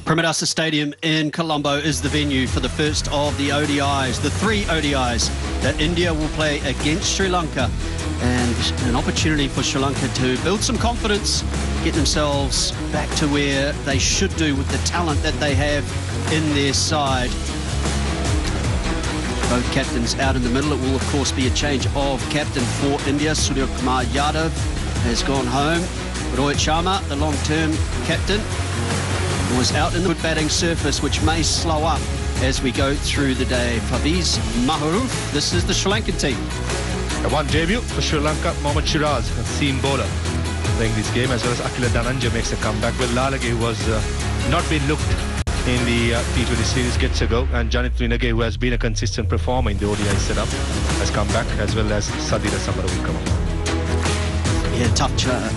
Premadasa Stadium in Colombo is the venue for the first of the ODIs, the 3 ODIs that India will play against Sri Lanka, and an opportunity for Sri Lanka to build some confidence, get themselves back to where they should do with the talent that they have in their side. Both captains out in the middle. It will, of course, be a change of captain for India. Surya Kumar Yadav has gone home. Rohit Sharma, the long-term captain, was out in the good batting surface, which may slow up as we go through the day. Faviz Maharoof, this is the Sri Lankan team. One debut for Sri Lanka, Mohammad Shiraz, a seam bowler, playing this game, as well as Akila Dhananjay makes a comeback. Well, Lalage, who was not been looked in the T20 series, gets a go, and Janit Trinage, who has been a consistent performer in the ODI setup, has come back, as well as Sadira Samara will come up. Yeah, tough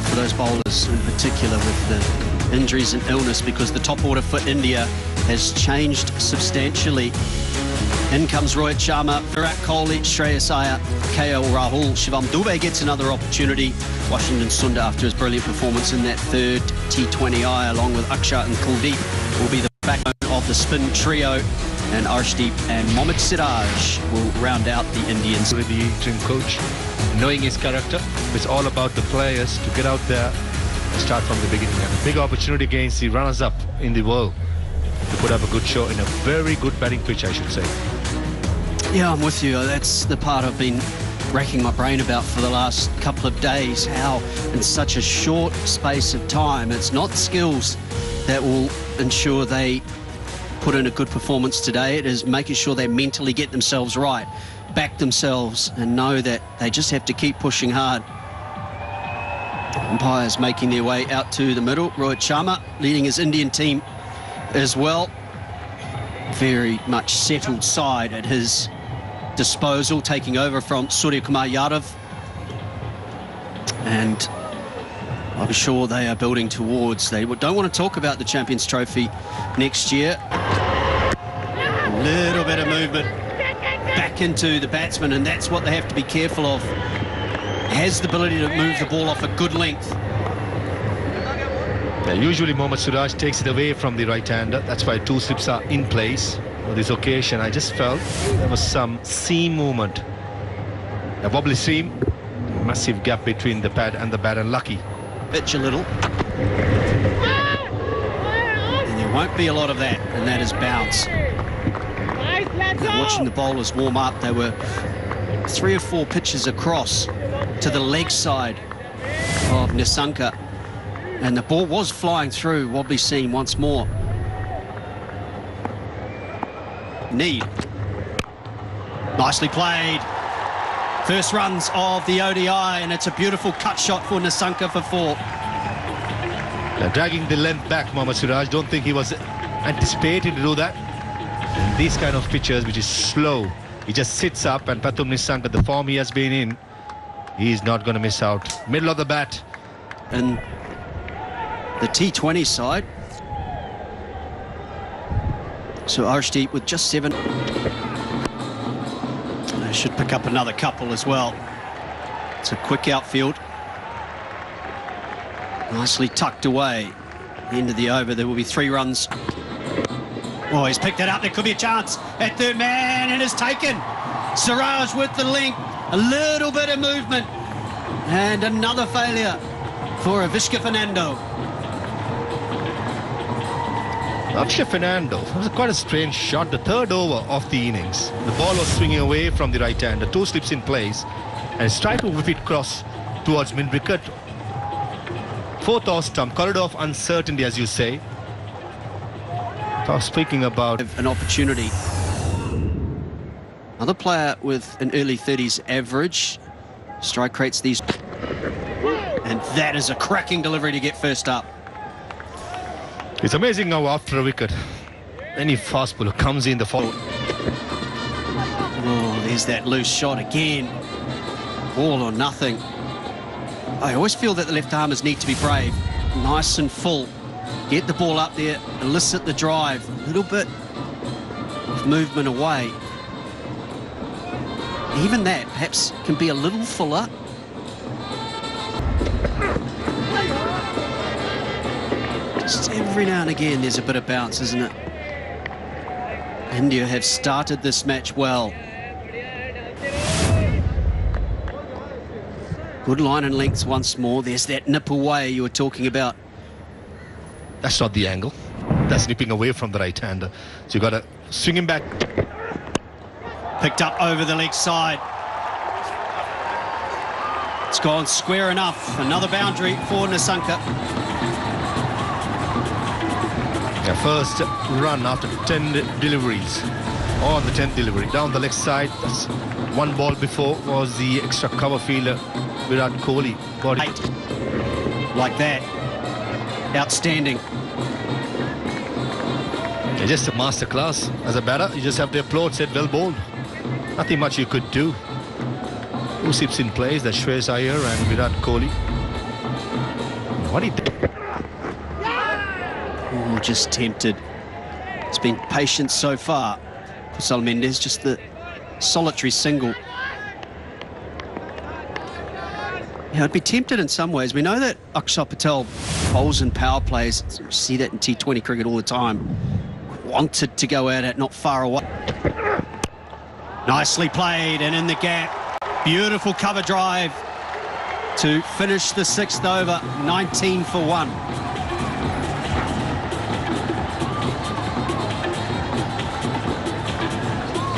for those bowlers, in particular with the injuries and illness, because the top order for India has changed substantially. In comes Rohit Sharma, Virat Kohli, Shreyas Iyer, KL Rahul. Shivam Dube gets another opportunity. Washington Sundar, after his brilliant performance in that third T20I, along with Akshat and Kuldeep, will be the backbone of the spin trio. And Arshdeep and Mohammad Siraj will round out the Indians. With the interim coach, knowing his character, it's all about the players to get out there and start from the beginning. And a big opportunity against the runners-up in the world to put up a good show in a very good batting pitch, I should say. Yeah, I'm with you. That's the part I've been racking my brain about for the last couple of days, how in such a short space of time, it's not skills that will ensure they put in a good performance today. It is making sure they mentally get themselves right, back themselves, and know that they just have to keep pushing hard. Umpires making their way out to the middle. Rohit Sharma leading his Indian team as well. Very much settled side at his disposal, taking over from Surya Kumar Yadav. And I'm sure they are building towards, they don't want to talk about the Champions Trophy next year. A little bit of movement back into the batsman, and that's what they have to be careful of. Has the ability to move the ball off a good length. Yeah, usually Mohammad Siraj takes it away from the right-hander. That's why 2 slips are in place. For this occasion, I just felt there was some seam movement. A wobbly seam, massive gap between the pad and the bat, and lucky. Pitch a little. And there won't be a lot of that, and that is bounce. Now, watching the bowlers warm up, they were 3 or 4 pitches across to the leg side of Nissanka, and the ball was flying through. Wobbly seam once more. Need. Nicely played. First runs of the ODI, and it's a beautiful cut shot for Nissanka for 4. Dragging the length back, Mohammad Siraj. Don't think he was anticipating to do that. And these kind of pitches, which is slow, he just sits up, and Pathum Nissanka, the form he has been in, he's not going to miss out. Middle of the bat. And the T20 side. So Arshdeep with just 7. They should pick up another couple as well. It's a quick outfield. Nicely tucked away. End of the over, there will be 3 runs. Oh, he's picked it up. There could be a chance at third man, and it's taken. Siraj with the link. A little bit of movement. And another failure for Avishka Fernando. Avishka Fernando, it was quite a strange shot. The 3rd over of the innings. The ball was swinging away from the right hand. The 2 slips in place, and it's tried to whip it cross towards mid-wicket. 4th off stump, corridor of uncertainty, as you say. Speaking about an opportunity. Another player with an early 30s average. Strike rates these. And that is a cracking delivery to get first up. It's amazing how after a wicket, any fast bowler comes in the follow. Oh, there's that loose shot again. All or nothing. I always feel that the left armers need to be brave. Nice and full. Get the ball up there, elicit the drive. A little bit of movement away. Even that perhaps can be a little fuller. Just every now and again there's a bit of bounce, isn't it? India have started this match well. Good line and lengths once more. There's that nip away you were talking about. That's not the angle. That's nipping away from the right-hander. So you've got to swing him back. Picked up over the leg side. It's gone square enough. Another boundary for Nissanka. Yeah, first run after 10 deliveries. On the 10th delivery. Down the leg side. That's one ball before was the extra cover fielder, Virat Kohli. Got it. Like that. Outstanding. Yeah, just a masterclass. As a batter, you just have to applaud, said well bowled. Nothing much you could do. Who sips in place? That's Shreyas Iyer and Virat Kohli. What he did. Oh, just tempted. It's been patient so far for Sal Mendes, just the solitary single. Yeah, I'd be tempted in some ways. We know that Akshar Patel bowls in power plays. You see that in T20 cricket all the time. Wanted to go at it, not far away. Nicely played and in the gap. Beautiful cover drive to finish the 6th over, 19 for 1.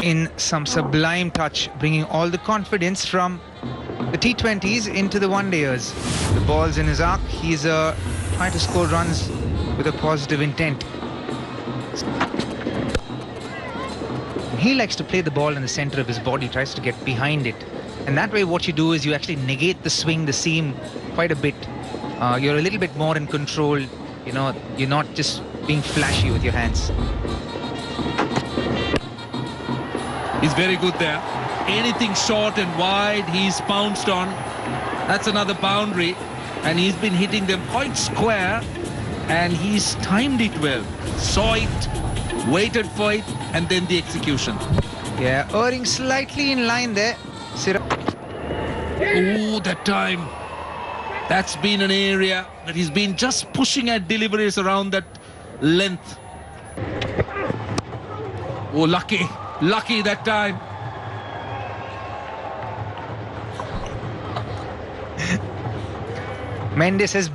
In some sublime touch, bringing all the confidence from the T20s into the one-dayers. The ball's in his arc. He's trying to score runs with a positive intent. He likes to play the ball in the center of his body, tries to get behind it. And that way what you do is you actually negate the swing, the seam quite a bit. You're a little bit more in control. You know, you're not just being flashy with your hands. He's very good there. Anything short and wide, he's pounced on. That's another boundary. And he's been hitting them quite square. And he's timed it well. Saw it, waited for it, and then the execution. Yeah, erring slightly in line there. Oh, that time. That's been an area that he's been just pushing at deliveries around that length. Oh, lucky that time. Mendes has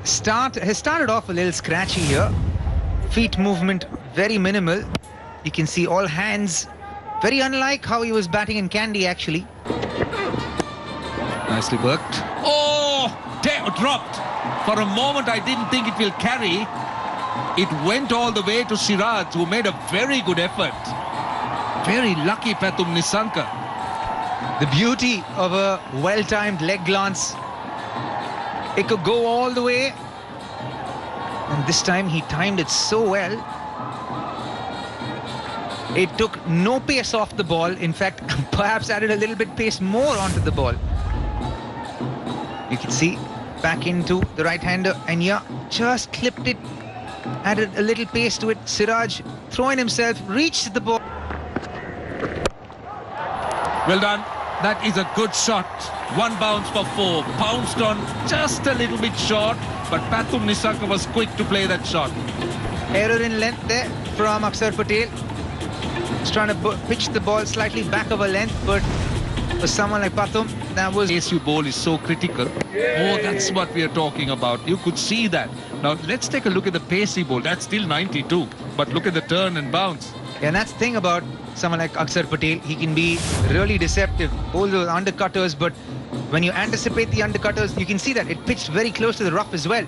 started off a little scratchy here. Feet movement very minimal. You can see all hands, very unlike how he was batting in Kandy actually. Nicely worked. Oh, dropped. For a moment I didn't think it will carry. It went all the way to Siraj, who made a very good effort. Very lucky Pathum Nissanka. The beauty of a well-timed leg glance. It could go all the way. And this time he timed it so well. It took no pace off the ball. In fact, perhaps added a little bit pace more onto the ball. You can see back into the right-hander, and yeah, just clipped it, added a little pace to it. Siraj throwing himself, reached the ball. Well done. That is a good shot. One bounce for 4. Pounced on just a little bit short, but Pathum Nissanka was quick to play that shot. Error in length there from Akshar Patel. He's trying to pitch the ball slightly back of a length, but for someone like Pathum, that was... ASU bowl is so critical. Oh, that's what we are talking about. You could see that. Now, let's take a look at the pacey bowl. That's still 92, but look at the turn and bounce. Yeah, and that's the thing about someone like Akshar Patel. He can be really deceptive, all those undercutters, but when you anticipate the undercutters, you can see that it pitched very close to the rough as well.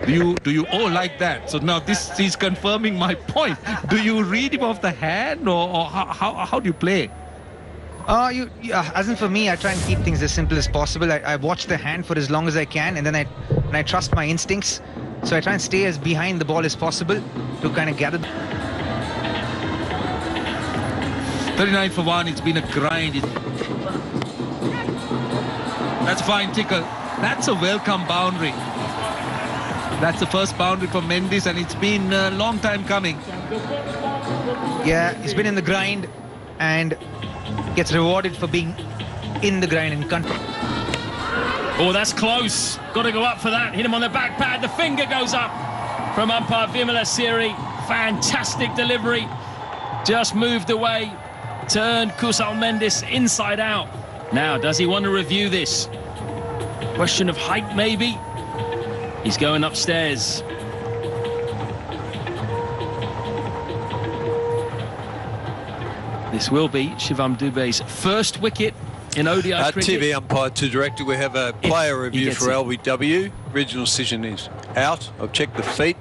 Do you all like that? So now this is confirming my point. Do you read him off the hand, or how do you play? As in for me, I try and keep things as simple as possible. I watch the hand for as long as I can, and then I trust my instincts. So I try and stay as behind the ball as possible to kind of gather. 39 for 1. It's been a grind. That's fine, Tickle. That's a welcome boundary. That's the first boundary for Mendes, and it's been a long time coming. Yeah, he's been in the grind and gets rewarded for being in the grind and country. Oh, that's close. Got to go up for that. Hit him on the back pad. The finger goes up from umpire Vimala Siri. Fantastic delivery. Just moved away. Turned Kusal Mendes inside out. Now, does he want to review this? Question of height, maybe? He's going upstairs. This will be Shivam Dube's first wicket in ODI cricket. TV umpire to director, we have a player review for LBW. Original decision is out. I've checked the feet.